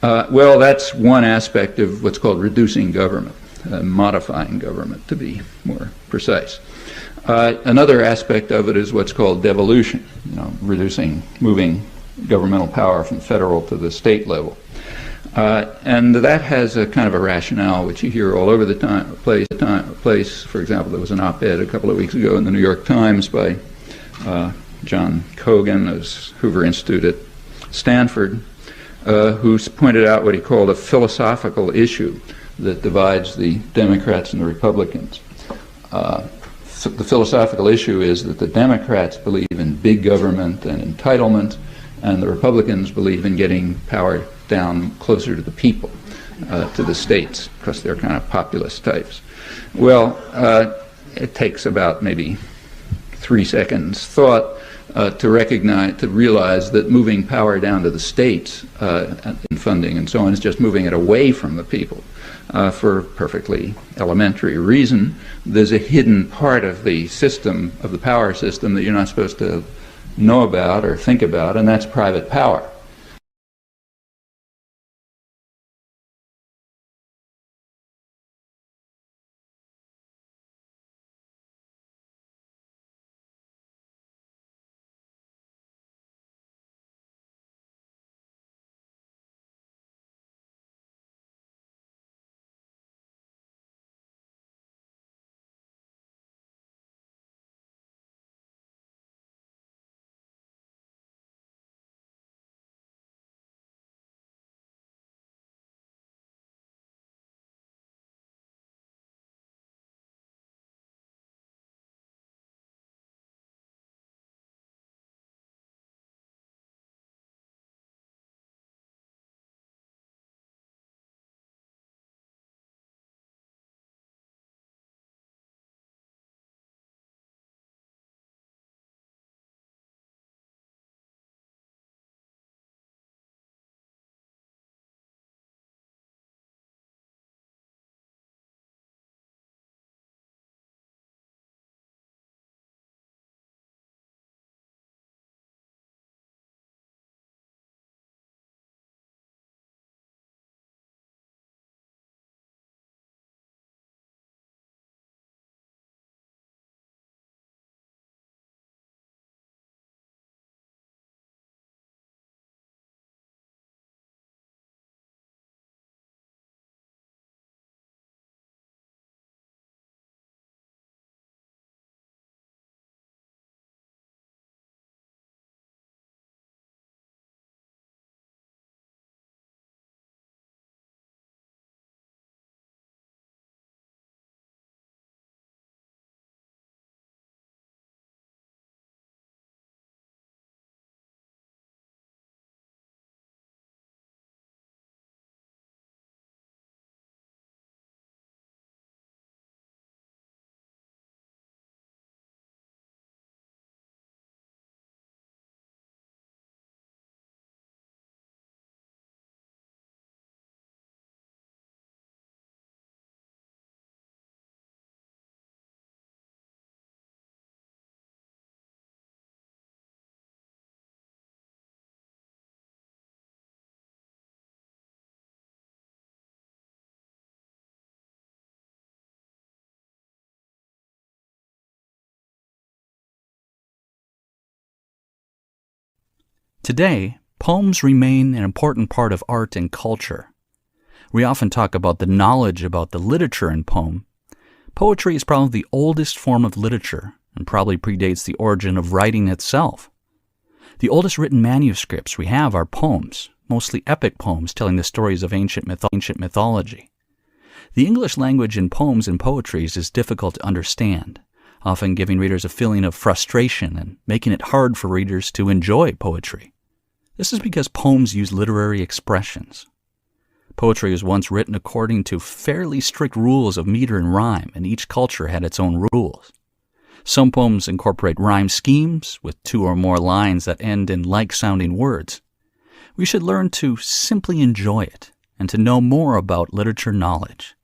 Well, that's one aspect of what's called reducing government, modifying government, to be more precise. Another aspect of it is what's called devolution, moving governmental power from federal to the state level. And that has a kind of a rationale which you hear all over the place. For example, there was an op-ed a couple of weeks ago in the New York Times by John Cogan of Hoover Institute at Stanford, who pointed out what he called a philosophical issue that divides the Democrats and the Republicans. The philosophical issue is that the Democrats believe in big government and entitlement, and the Republicans believe in getting power down closer to the people, to the states, because they're kind of populist types. Well, it takes about maybe 3 seconds thought to realize that moving power down to the states in funding and so on is just moving it away from the people for a perfectly elementary reason. There's a hidden part of the system, of the power system, that you're not supposed to know about or think about, and that's private power. Today, poems remain an important part of art and culture. We often talk about the knowledge about the literature in poem. Poetry is probably the oldest form of literature and probably predates the origin of writing itself. The oldest written manuscripts we have are poems, mostly epic poems telling the stories of ancient mythology. The English language in poems and poetries is difficult to understand, often giving readers a feeling of frustration and making it hard for readers to enjoy poetry. This is because poems use literary expressions. Poetry was once written according to fairly strict rules of meter and rhyme, and each culture had its own rules. Some poems incorporate rhyme schemes with 2 or more lines that end in like-sounding words. We should learn to simply enjoy it and to know more about literature knowledge.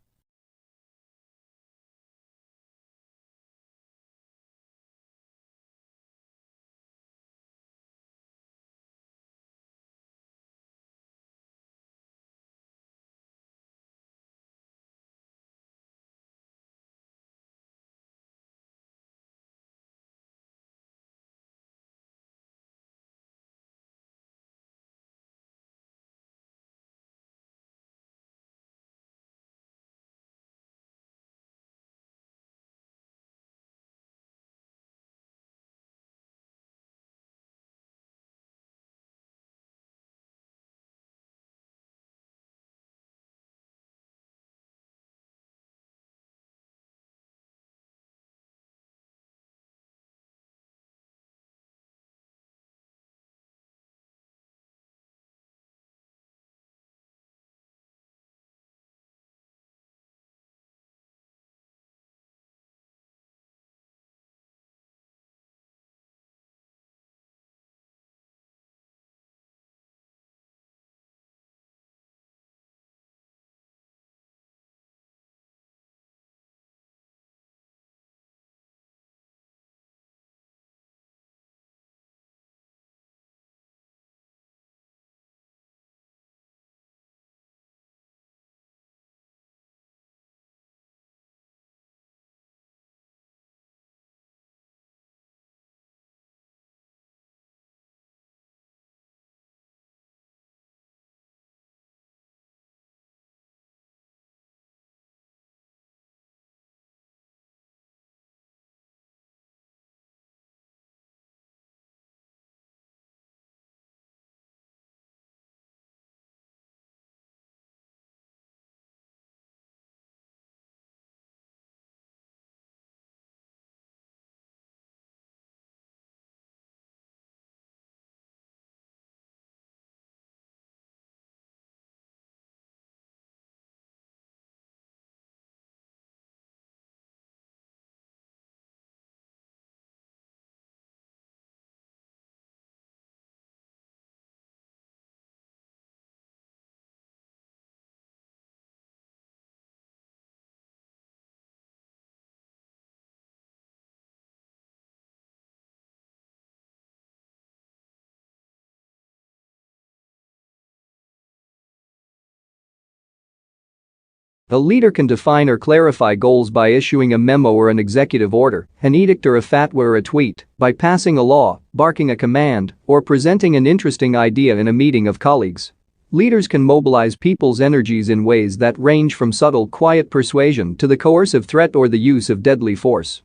A leader can define or clarify goals by issuing a memo or an executive order, an edict or a fatwa or a tweet, by passing a law, barking a command, or presenting an interesting idea in a meeting of colleagues. Leaders can mobilize people's energies in ways that range from subtle, quiet persuasion to the coercive threat or the use of deadly force.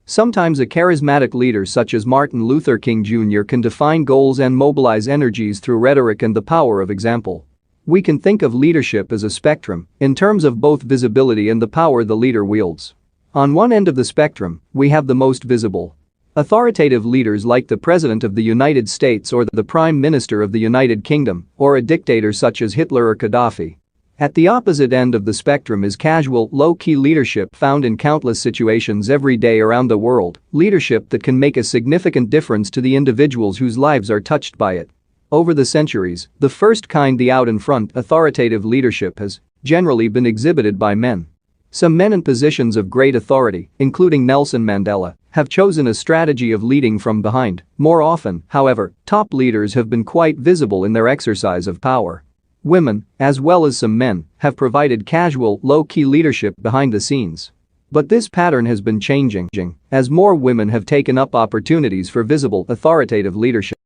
Sometimes a charismatic leader such as Martin Luther King Jr. can define goals and mobilize energies through rhetoric and the power of example. We can think of leadership as a spectrum in terms of both visibility and the power the leader wields. On one end of the spectrum, we have the most visible, authoritative leaders like the President of the United States or the Prime Minister of the United Kingdom, or a dictator such as Hitler or Gaddafi. At the opposite end of the spectrum is casual, low-key leadership found in countless situations every day around the world, leadership that can make a significant difference to the individuals whose lives are touched by it. Over the centuries, the first kind, the out-in-front, authoritative leadership, has generally been exhibited by men. Some men in positions of great authority, including Nelson Mandela, have chosen a strategy of leading from behind. More often, however, top leaders have been quite visible in their exercise of power. Women, as well as some men, have provided casual, low-key leadership behind the scenes. But this pattern has been changing as more women have taken up opportunities for visible, authoritative leadership.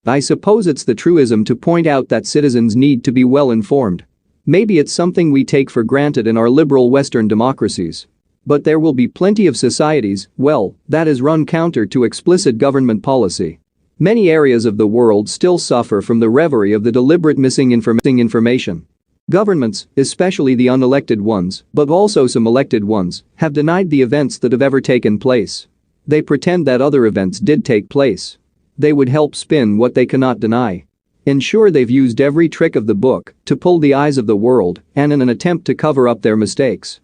I suppose it's the truism to point out that citizens need to be well informed. Maybe it's something we take for granted in our liberal Western democracies. But there will be plenty of societies, well, that is run counter to explicit government policy. Many areas of the world still suffer from the reverie of the deliberate missing information. Governments, especially the unelected ones, but also some elected ones, have denied the events that have ever taken place. They pretend that other events did take place. They would help spin what they cannot deny. Ensure they've used every trick of the book to pull the eyes of the world and in an attempt to cover up their mistakes.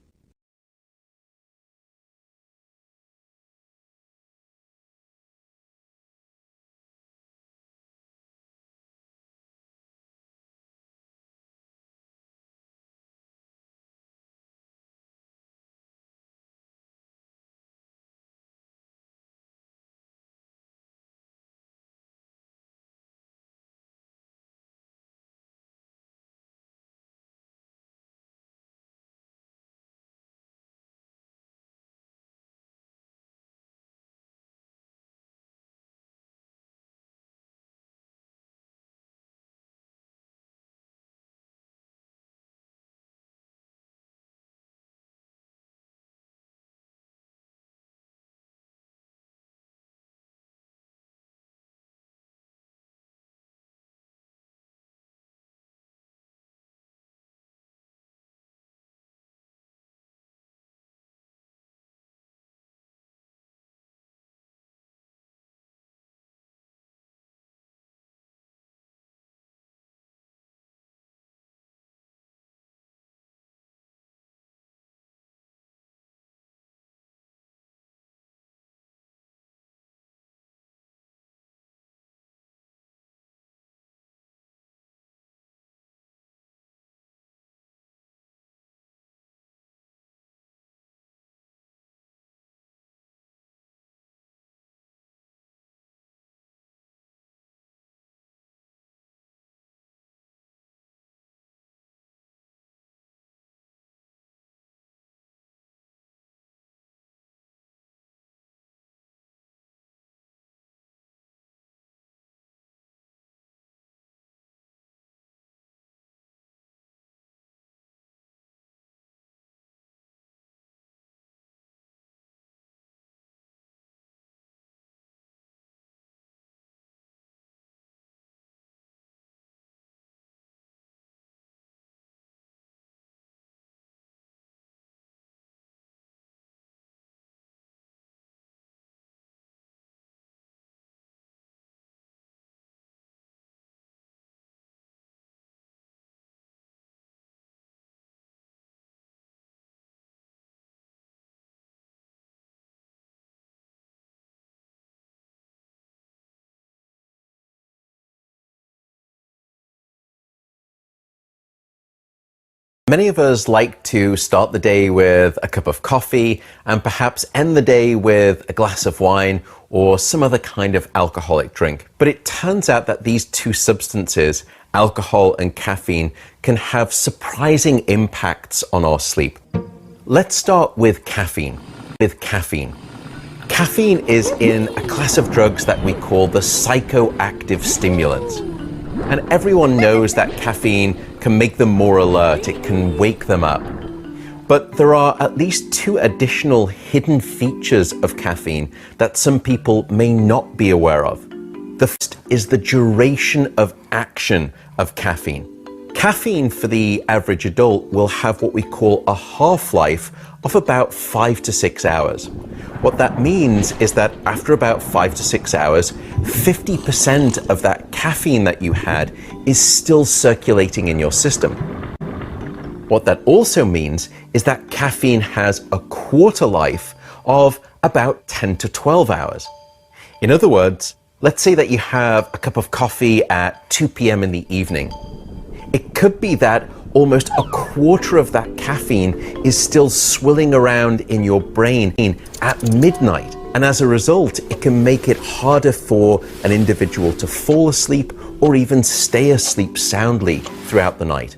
Many of us like to start the day with a cup of coffee and perhaps end the day with a glass of wine or some other kind of alcoholic drink. But it turns out that these two substances, alcohol and caffeine, can have surprising impacts on our sleep. Let's start with caffeine. Caffeine is in a class of drugs that we call the psychoactive stimulants. And everyone knows that caffeine can make them more alert, it can wake them up. But there are at least two additional hidden features of caffeine that some people may not be aware of. The first is the duration of action of caffeine. Caffeine for the average adult will have what we call a half-life of about 5 to 6 hours. What that means is that after about 5 to 6 hours, 50% of that caffeine that you had is still circulating in your system. What that also means is that caffeine has a quarter life of about 10 to 12 hours. In other words, let's say that you have a cup of coffee at 2 p.m. in the evening. It could be that almost a quarter of that caffeine is still swirling around in your brain at midnight. And as a result, it can make it harder for an individual to fall asleep or even stay asleep soundly throughout the night.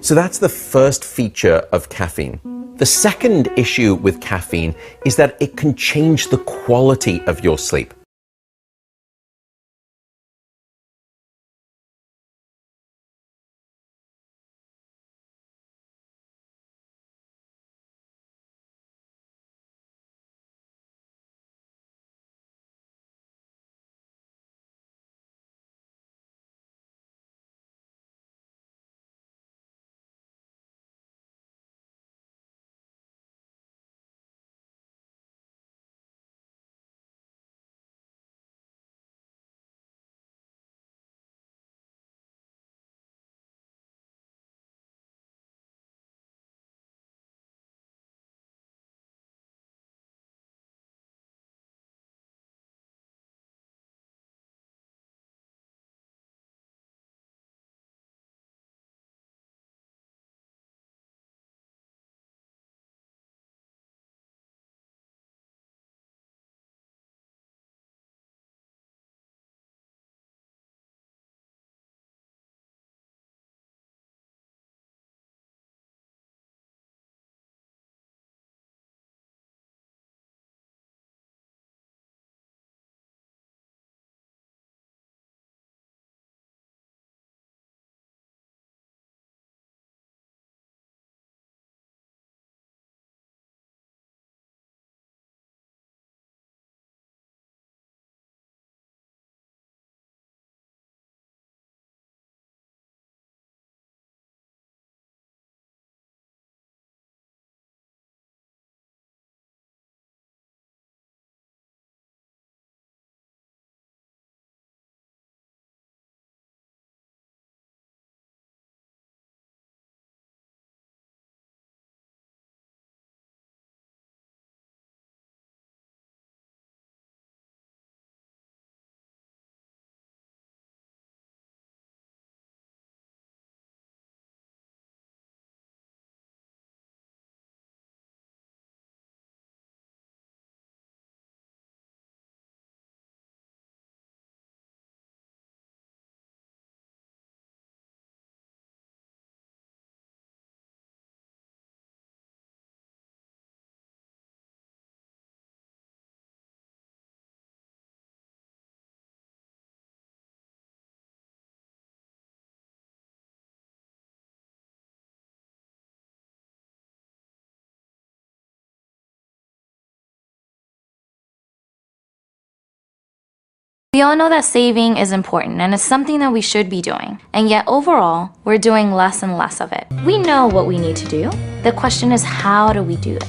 So that's the first feature of caffeine. The second issue with caffeine is that it can change the quality of your sleep. We all know that saving is important and it's something that we should be doing, and yet overall, we're doing less and less of it. We know what we need to do. The question is, how do we do it?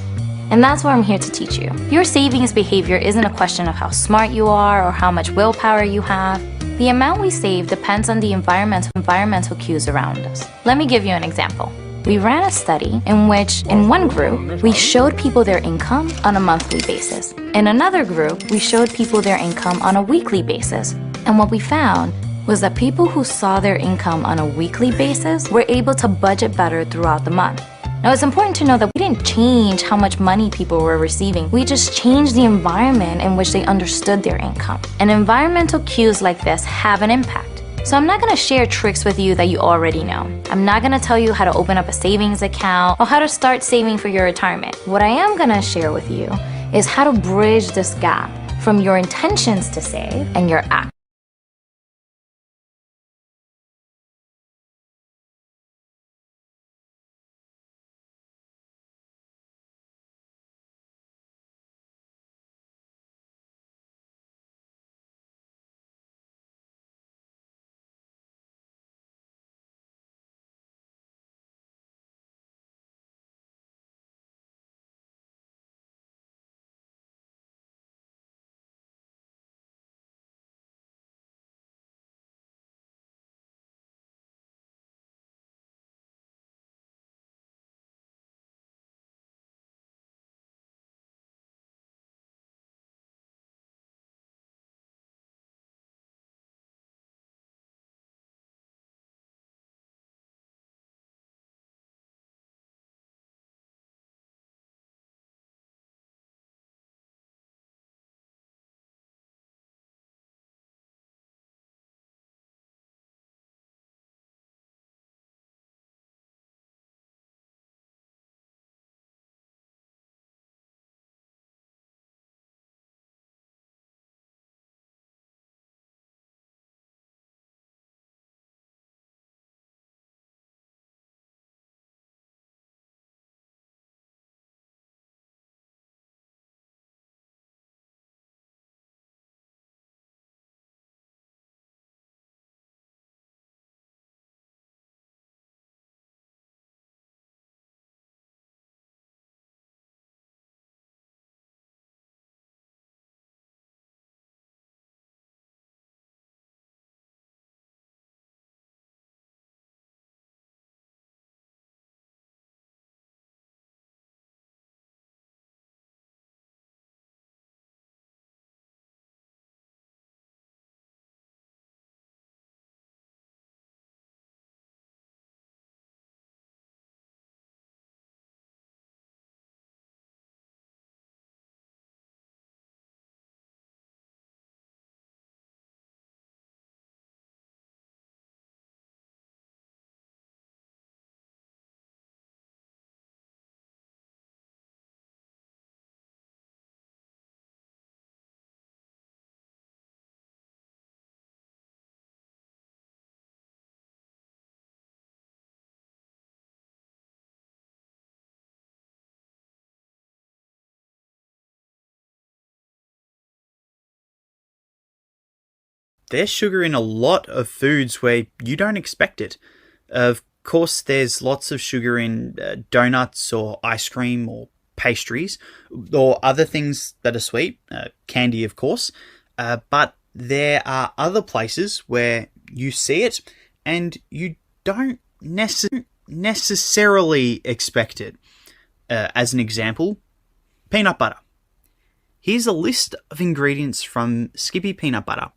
And that's what I'm here to teach you. Your savings behavior isn't a question of how smart you are or how much willpower you have. The amount we save depends on the environmental cues around us. Let me give you an example. We ran a study in which, in one group, we showed people their income on a monthly basis. In another group, we showed people their income on a weekly basis. And what we found was that people who saw their income on a weekly basis were able to budget better throughout the month. Now, it's important to know that we didn't change how much money people were receiving. We just changed the environment in which they understood their income. And environmental cues like this have an impact. So I'm not going to share tricks with you that you already know. I'm not going to tell you how to open up a savings account or how to start saving for your retirement. What I am going to share with you is how to bridge this gap from your intentions to save and your actions. There's sugar in a lot of foods where you don't expect it. Of course, there's lots of sugar in donuts or ice cream or pastries or other things that are sweet, candy, of course. But there are other places where you see it and you don't necessarily expect it. As an example, peanut butter. Here's a list of ingredients from Skippy peanut butter.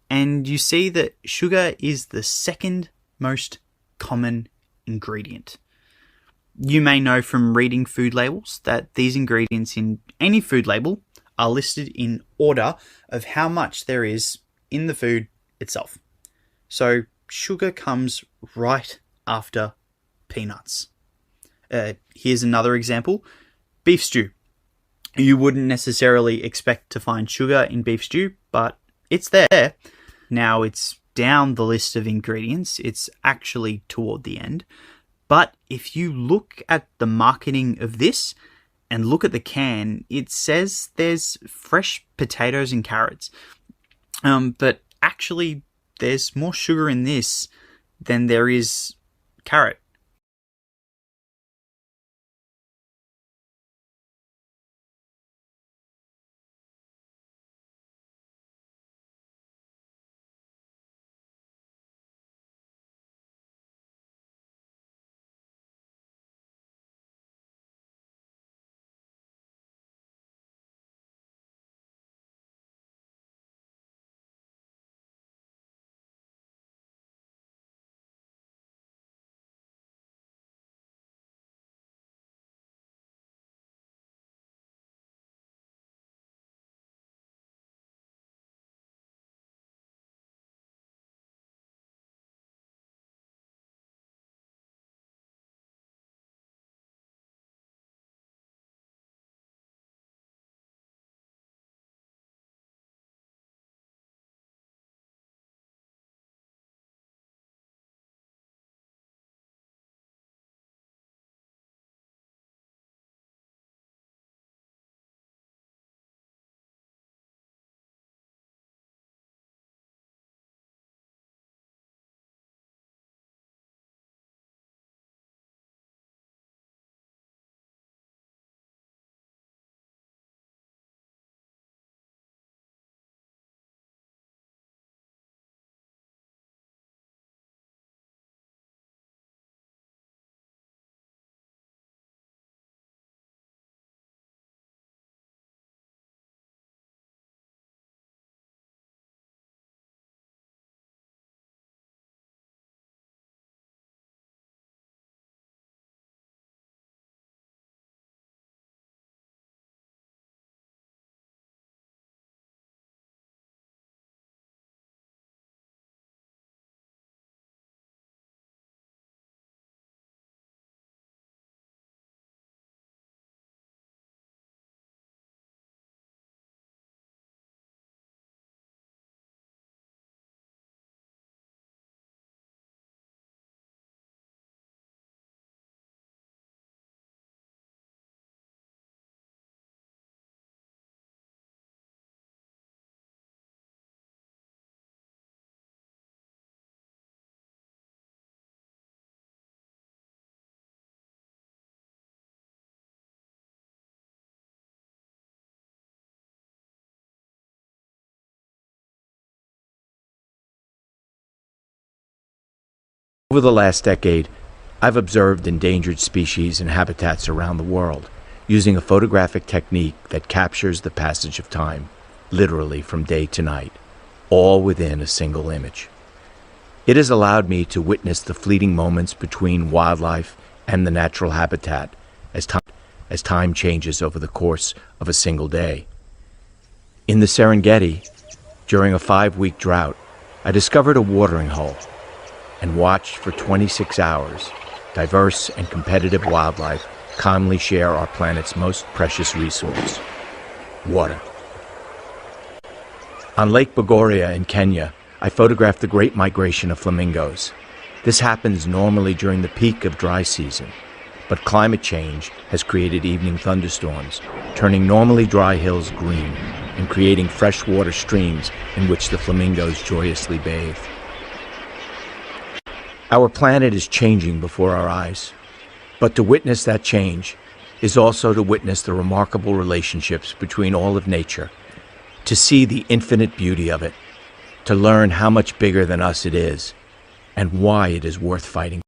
And you see that sugar is the second most common ingredient. You may know from reading food labels that these ingredients in any food label are listed in order of how much there is in the food itself. So sugar comes right after peanuts. Here's another example. Beef stew. You wouldn't necessarily expect to find sugar in beef stew, but it's there. Now it's down the list of ingredients. It's actually toward the end. But if you look at the marketing of this and look at the can, it says there's fresh potatoes and carrots. But actually, there's more sugar in this than there is carrot. Over the last decade, I've observed endangered species and habitats around the world using a photographic technique that captures the passage of time, literally from day to night, all within a single image. It has allowed me to witness the fleeting moments between wildlife and the natural habitat as time changes over the course of a single day. In the Serengeti, during a 5-week drought, I discovered a watering hole and watched for 26 hours diverse and competitive wildlife calmly share our planet's most precious resource, water. On Lake Bogoria in Kenya, I photographed the great migration of flamingos. This happens normally during the peak of dry season, but climate change has created evening thunderstorms, turning normally dry hills green and creating freshwater streams in which the flamingos joyously bathe. Our planet is changing before our eyes, but to witness that change is also to witness the remarkable relationships between all of nature, to see the infinite beauty of it, to learn how much bigger than us it is, and why it is worth fighting.